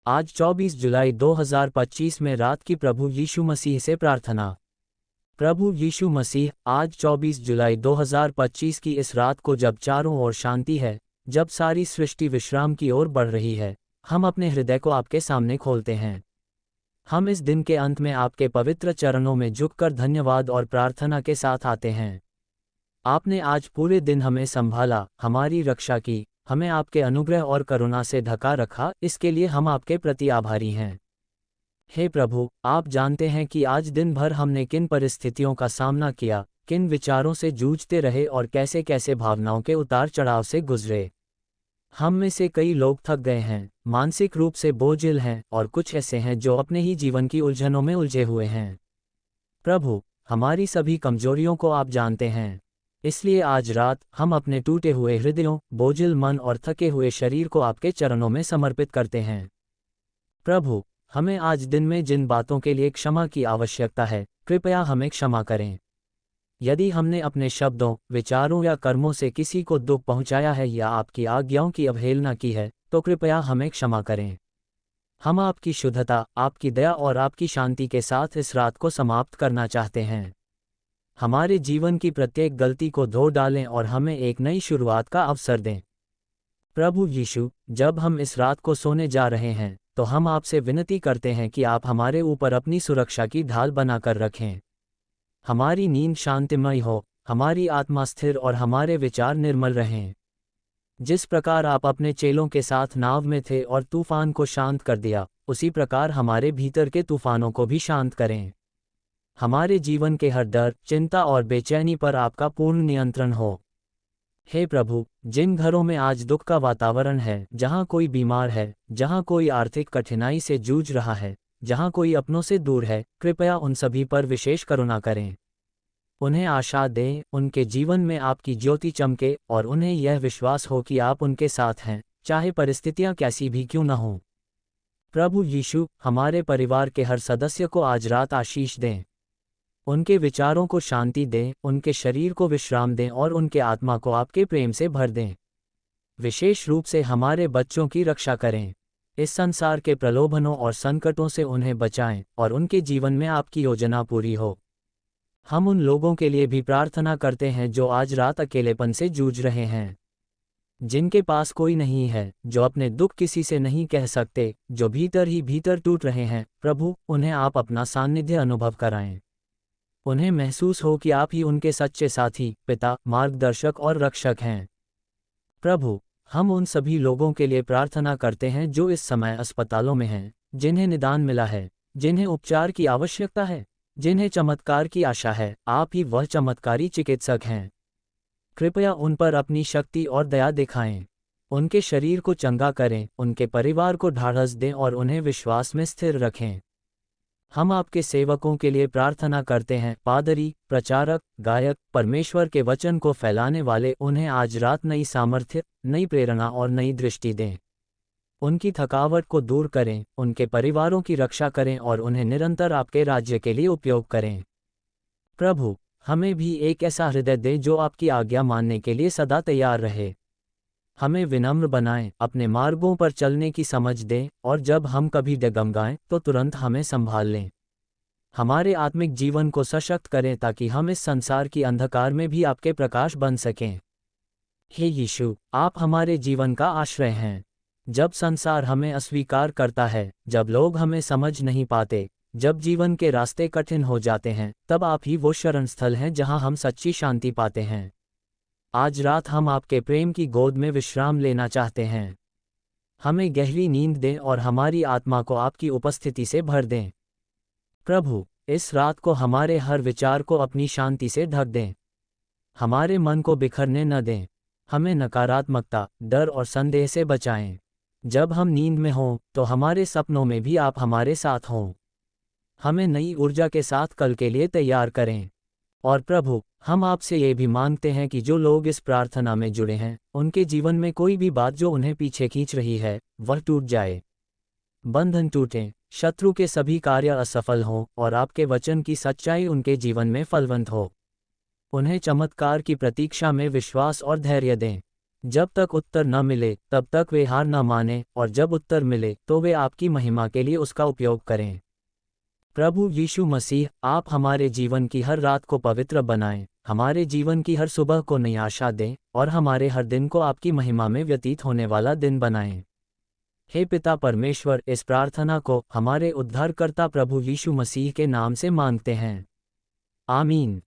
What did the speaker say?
आज 24 जुलाई 2025 में रात की प्रभु यीशु मसीह से प्रार्थना। प्रभु यीशु मसीह, आज 24 जुलाई 2025 की इस रात को जब चारों ओर शांति है, जब सारी सृष्टि विश्राम की ओर बढ़ रही है, हम अपने हृदय को आपके सामने खोलते हैं। हम इस दिन के अंत में आपके पवित्र चरणों में झुककर धन्यवाद और प्रार्थना के साथ आते हैं। आपने आज पूरे दिन हमें संभाला, हमारी रक्षा की, हमें आपके अनुग्रह और करुणा से ढका रखा, इसके लिए हम आपके प्रति आभारी हैं। हे प्रभु, आप जानते हैं कि आज दिन भर हमने किन परिस्थितियों का सामना किया, किन विचारों से जूझते रहे और कैसे कैसे भावनाओं के उतार चढ़ाव से गुजरे। हम में से कई लोग थक गए हैं, मानसिक रूप से बोझिल हैं, और कुछ ऐसे हैं जो अपने ही जीवन की उलझनों में उलझे हुए हैं। प्रभु, हमारी सभी कमजोरियों को आप जानते हैं, इसलिए आज रात हम अपने टूटे हुए हृदयों, बोझिल मन और थके हुए शरीर को आपके चरणों में समर्पित करते हैं। प्रभु, हमें आज दिन में जिन बातों के लिए क्षमा की आवश्यकता है, कृपया हमें क्षमा करें। यदि हमने अपने शब्दों, विचारों या कर्मों से किसी को दुख पहुंचाया है या आपकी आज्ञाओं की अवहेलना की है, तो कृपया हमें क्षमा करें। हम आपकी शुद्धता, आपकी दया और आपकी शांति के साथ इस रात को समाप्त करना चाहते हैं। हमारे जीवन की प्रत्येक गलती को धो डालें और हमें एक नई शुरुआत का अवसर दें। प्रभु यीशु, जब हम इस रात को सोने जा रहे हैं, तो हम आपसे विनती करते हैं कि आप हमारे ऊपर अपनी सुरक्षा की ढाल बनाकर रखें। हमारी नींद शांतिमय हो, हमारी आत्मा स्थिर और हमारे विचार निर्मल रहें। जिस प्रकार आप अपने चेलों के साथ नाव में थे और तूफान को शांत कर दिया, उसी प्रकार हमारे भीतर के तूफानों को भी शांत करें। हमारे जीवन के हर डर, चिंता और बेचैनी पर आपका पूर्ण नियंत्रण हो। हे प्रभु, जिन घरों में आज दुख का वातावरण है, जहां कोई बीमार है, जहां कोई आर्थिक कठिनाई से जूझ रहा है, जहां कोई अपनों से दूर है, कृपया उन सभी पर विशेष करुणा करें। उन्हें आशा दें, उनके जीवन में आपकी ज्योति चमके और उन्हें यह विश्वास हो कि आप उनके साथ हैं, चाहे परिस्थितियां कैसी भी क्यों न हों। प्रभु यीशु, हमारे परिवार के हर सदस्य को आज रात आशीष दें। उनके विचारों को शांति दें, उनके शरीर को विश्राम दें और उनके आत्मा को आपके प्रेम से भर दें। विशेष रूप से हमारे बच्चों की रक्षा करें। इस संसार के प्रलोभनों और संकटों से उन्हें बचाएं और उनके जीवन में आपकी योजना पूरी हो। हम उन लोगों के लिए भी प्रार्थना करते हैं जो आज रात अकेलेपन से जूझ रहे हैं, जिनके पास कोई नहीं है, जो अपने दुख किसी से नहीं कह सकते, जो भीतर ही भीतर टूट रहे हैं। प्रभु, उन्हें आप अपना सानिध्य अनुभव कराएं। उन्हें महसूस हो कि आप ही उनके सच्चे साथी, पिता, मार्गदर्शक और रक्षक हैं। प्रभु, हम उन सभी लोगों के लिए प्रार्थना करते हैं जो इस समय अस्पतालों में हैं, जिन्हें निदान मिला है, जिन्हें उपचार की आवश्यकता है, जिन्हें चमत्कार की आशा है। आप ही वह चमत्कारी चिकित्सक हैं। कृपया उन पर अपनी शक्ति और दया दिखाएं। उनके शरीर को चंगा करें, उनके परिवार को ढाढ़स दें और उन्हें विश्वास में स्थिर रखें। हम आपके सेवकों के लिए प्रार्थना करते हैं, पादरी, प्रचारक, गायक, परमेश्वर के वचन को फैलाने वाले। उन्हें आज रात नई सामर्थ्य, नई प्रेरणा और नई दृष्टि दें। उनकी थकावट को दूर करें, उनके परिवारों की रक्षा करें और उन्हें निरंतर आपके राज्य के लिए उपयोग करें। प्रभु, हमें भी एक ऐसा हृदय दें जो आपकी आज्ञा मानने के लिए सदा तैयार रहे। हमें विनम्र बनाएं, अपने मार्गों पर चलने की समझ दें, और जब हम कभी डगमगाएं तो तुरंत हमें संभाल लें। हमारे आत्मिक जीवन को सशक्त करें ताकि हम इस संसार की अंधकार में भी आपके प्रकाश बन सकें। हे यीशु, आप हमारे जीवन का आश्रय हैं। जब संसार हमें अस्वीकार करता है, जब लोग हमें समझ नहीं पाते, जब जीवन के रास्ते कठिन हो जाते हैं, तब आप ही वो शरण स्थल हैं जहां हम सच्ची शांति पाते हैं। आज रात हम आपके प्रेम की गोद में विश्राम लेना चाहते हैं। हमें गहरी नींद दें और हमारी आत्मा को आपकी उपस्थिति से भर दें। प्रभु, इस रात को हमारे हर विचार को अपनी शांति से ढक दें। हमारे मन को बिखरने न दें। हमें नकारात्मकता, डर और संदेह से बचाएं। जब हम नींद में हों, तो हमारे सपनों में भी आप हमारे साथ हों। हमें नई ऊर्जा के साथ कल के लिए तैयार करें। और प्रभु, हम आपसे ये भी मांगते हैं कि जो लोग इस प्रार्थना में जुड़े हैं, उनके जीवन में कोई भी बात जो उन्हें पीछे खींच रही है, वह टूट जाए। बंधन टूटें, शत्रु के सभी कार्य असफल हों और आपके वचन की सच्चाई उनके जीवन में फलवंत हो। उन्हें चमत्कार की प्रतीक्षा में विश्वास और धैर्य दें। जब तक उत्तर न मिले तब तक वे हार न माने, और जब उत्तर मिले तो वे आपकी महिमा के लिए उसका उपयोग करें। प्रभु यीशु मसीह, आप हमारे जीवन की हर रात को पवित्र बनाएं, हमारे जीवन की हर सुबह को नई आशा दें, और हमारे हर दिन को आपकी महिमा में व्यतीत होने वाला दिन बनाएं। हे पिता परमेश्वर, इस प्रार्थना को हमारे उद्धारकर्ता प्रभु यीशु मसीह के नाम से मांगते हैं। आमीन।